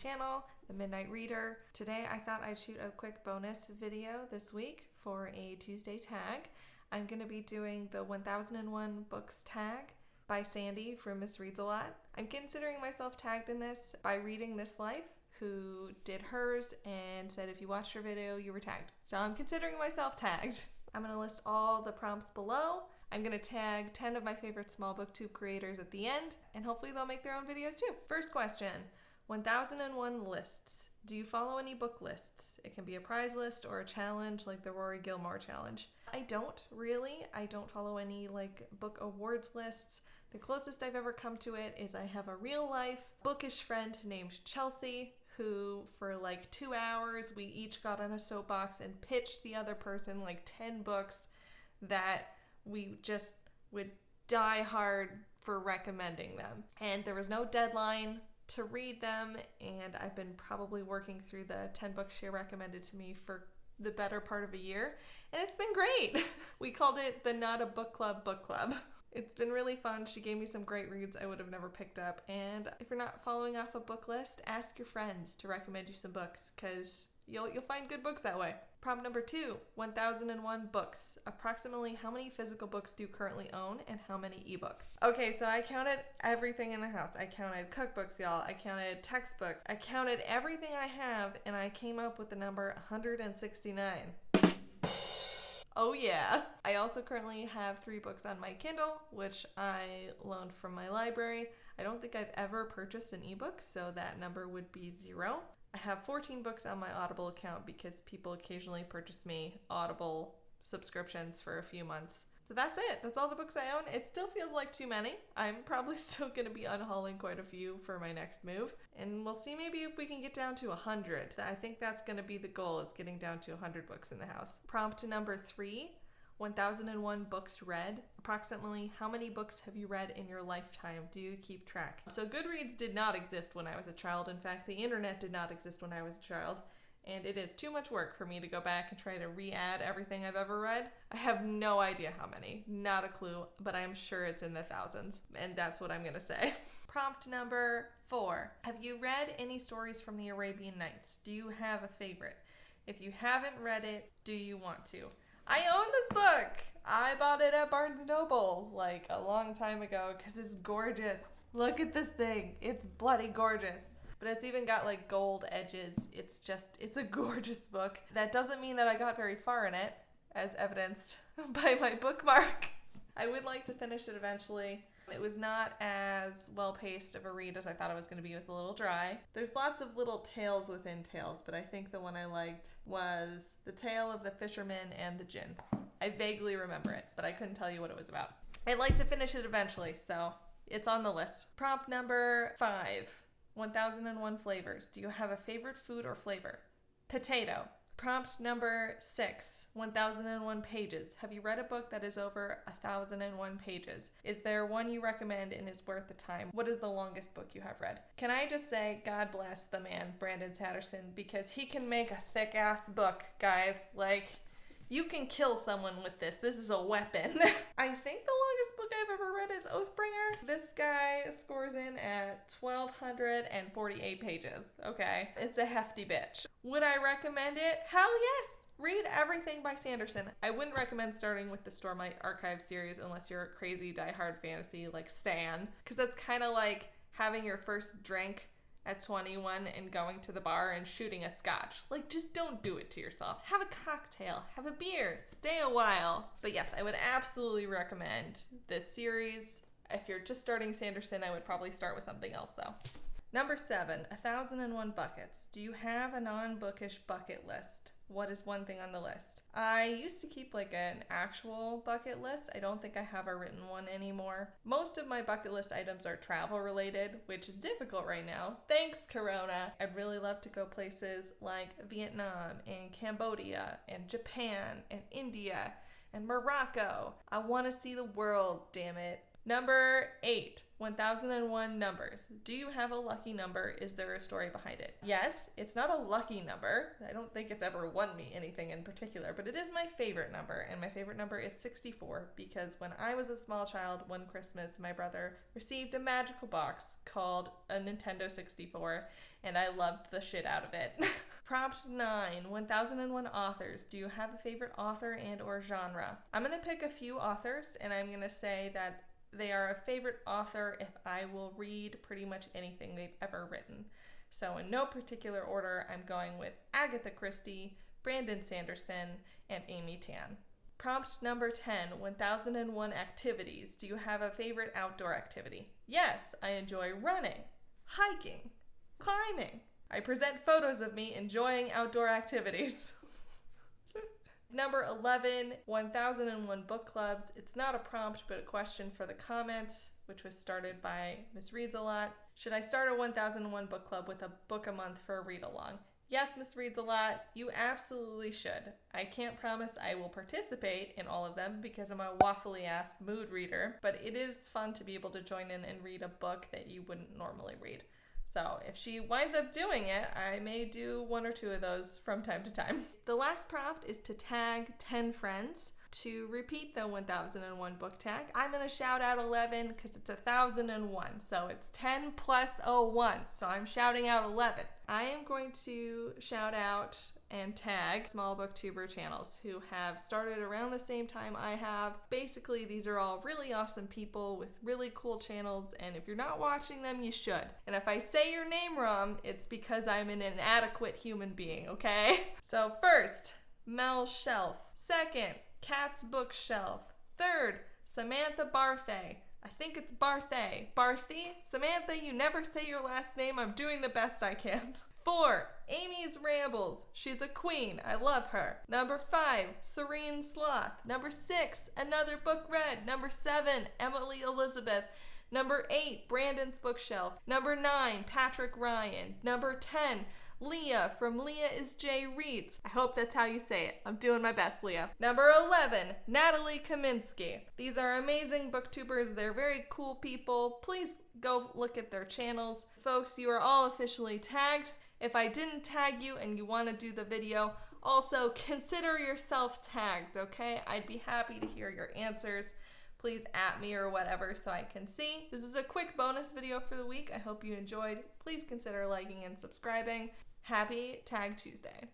channel, The Midnight Reader. Today I thought I'd shoot a quick bonus video this week for a Tuesday tag. I'm going to be doing the 1001 Books tag by Sandy from MsReads A. I'm considering myself tagged in this by ReadingThisLife, who did hers and said if you watched her video, you were tagged. So I'm considering myself tagged. I'm going to list all the prompts below. I'm going to tag 10 of my favorite small booktube creators at the end, and hopefully they'll make their own videos too. First question, 1001 lists. Do you follow any book lists? It can be a prize list or a challenge like the Rory Gilmore challenge. I don't really. I don't follow any book awards lists. The closest I've ever come to it is I have a real life bookish friend named Chelsea who for 2 hours we each got on a soapbox and pitched the other person 10 books that we just would die hard for recommending them. And there was no deadline to read them, and I've been probably working through the 10 books she recommended to me for the better part of a year, and it's been great. We called it the Not a Book Club book club. It's been really fun. She gave me some great reads I would have never picked up, and if you're not following off a book list, ask your friends to recommend you some books, because you'll find good books that way. Prompt number 2, 1001 books. Approximately how many physical books do you currently own and how many ebooks? Okay, so I counted everything in the house. I counted cookbooks, y'all. I counted textbooks. I counted everything I have, and I came up with the number 169. Oh yeah. I also currently have 3 books on my Kindle, which I loaned from my library. I don't think I've ever purchased an ebook, so that number would be 0. I have 14 books on my Audible account because people occasionally purchase me Audible subscriptions for a few months. So that's it. That's all the books I own. It still feels like too many. I'm probably still going to be unhauling quite a few for my next move. And we'll see maybe if we can get down to 100. I think that's going to be the goal, is getting down to 100 books in the house. Prompt number 3, 1001 books read. Approximately how many books have you read in your lifetime? Do you keep track? So Goodreads did not exist when I was a child. In fact, the internet did not exist when I was a child. And it is too much work for me to go back and try to re-add everything I've ever read. I have no idea how many, not a clue, but I'm sure it's in the thousands, and that's what I'm gonna say. Prompt number 4. Have you read any stories from the Arabian Nights? Do you have a favorite? If you haven't read it, do you want to? I own this book! I bought it at Barnes & Noble a long time ago because it's gorgeous. Look at this thing. It's bloody gorgeous. But it's even got gold edges. It's a gorgeous book. That doesn't mean that I got very far in it, as evidenced by my bookmark. I would like to finish it eventually. It was not as well-paced of a read as I thought it was going to be. It was a little dry. There's lots of little tales within tales, but I think the one I liked was The Tale of the Fisherman and the Djinn. I vaguely remember it, but I couldn't tell you what it was about. I'd like to finish it eventually, so it's on the list. Prompt number 5. 1001 flavors. Do you have a favorite food or flavor? Potato. Prompt number 6, 1001 pages. Have you read a book that is over 1001 pages? Is there one you recommend and is worth the time? What is the longest book you have read? Can I just say, God bless the man, Brandon Sanderson, because he can make a thick-ass book, guys. You can kill someone with this. This is a weapon. I think the longest book I've ever read is Oathbringer. This guy scores in at 1,248 pages. Okay, it's a hefty bitch. Would I recommend it? Hell yes! Read everything by Sanderson. I wouldn't recommend starting with the Stormlight Archive series unless you're a crazy diehard fantasy like Stan, because that's kind of like having your first drink at 21 and going to the bar and shooting a scotch. Just don't do it to yourself. Have a cocktail, have a beer, stay a while. But yes, I would absolutely recommend this series. If you're just starting Sanderson, I would probably start with something else though. Number 7, 1001 buckets. Do you have a non-bookish bucket list? What is one thing on the list? I used to keep an actual bucket list. I don't think I have a written one anymore. Most of my bucket list items are travel related, which is difficult right now. Thanks, Corona. I'd really love to go places like Vietnam and Cambodia and Japan and India and Morocco. I want to see the world, damn it. Number 8, 1001 numbers. Do you have a lucky number? Is there a story behind it? Yes, it's not a lucky number. I don't think it's ever won me anything in particular, but it is my favorite number, and my favorite number is 64 because when I was a small child, one Christmas, my brother received a magical box called a Nintendo 64, and I loved the shit out of it. Prompt 9, 1001 authors. Do you have a favorite author and or genre? I'm going to pick a few authors, and I'm going to say that they are a favorite author if I will read pretty much anything they've ever written. So in no particular order, I'm going with Agatha Christie, Brandon Sanderson, and Amy Tan. Prompt number 10, 1001 activities. Do you have a favorite outdoor activity? Yes, I enjoy running, hiking, climbing. I present photos of me enjoying outdoor activities. Number 11, 1001 book clubs. It's not a prompt, but a question for the comments, which was started by MsReads A. Should I start a 1001 book club with a book a month for a read along? Yes, MsReads A, you absolutely should. I can't promise I will participate in all of them because I'm a waffly ass mood reader, but it is fun to be able to join in and read a book that you wouldn't normally read. So if she winds up doing it, I may do 1 or 2 of those from time to time. The last prompt is to tag 10 friends to repeat the 1001 book tag. I'm going to shout out 11 because it's 1001. So it's 10 plus 01. So I'm shouting out 11. I am going to shout out and tag small booktuber channels who have started around the same time I have. Basically, these are all really awesome people with really cool channels, and if you're not watching them, you should. And if I say your name wrong, it's because I'm an inadequate human being, okay? So first, Mel Shelf. Second, Cat's Bookshelf. Third, Samantha Barthay. I think it's Barthay. Barthy? Samantha, you never say your last name. I'm doing the best I can. 4, Amy's Rambles. She's a queen. I love her. Number 5, Serene Sloth. Number 6, Another Book Read. Number 7, Emily Elizabeth. Number 8, Brandon's Bookshelf. Number 9, Patrick Ryan. Number 10, Leah from Leah is J Reads. I hope that's how you say it. I'm doing my best, Leah. Number 11, Natalie Kaminsky. These are amazing booktubers. They're very cool people. Please go look at their channels. Folks, you are all officially tagged. If I didn't tag you and you want to do the video, also consider yourself tagged, okay? I'd be happy to hear your answers. Please @ me or whatever so I can see. This is a quick bonus video for the week. I hope you enjoyed. Please consider liking and subscribing. Happy Tag Tuesday.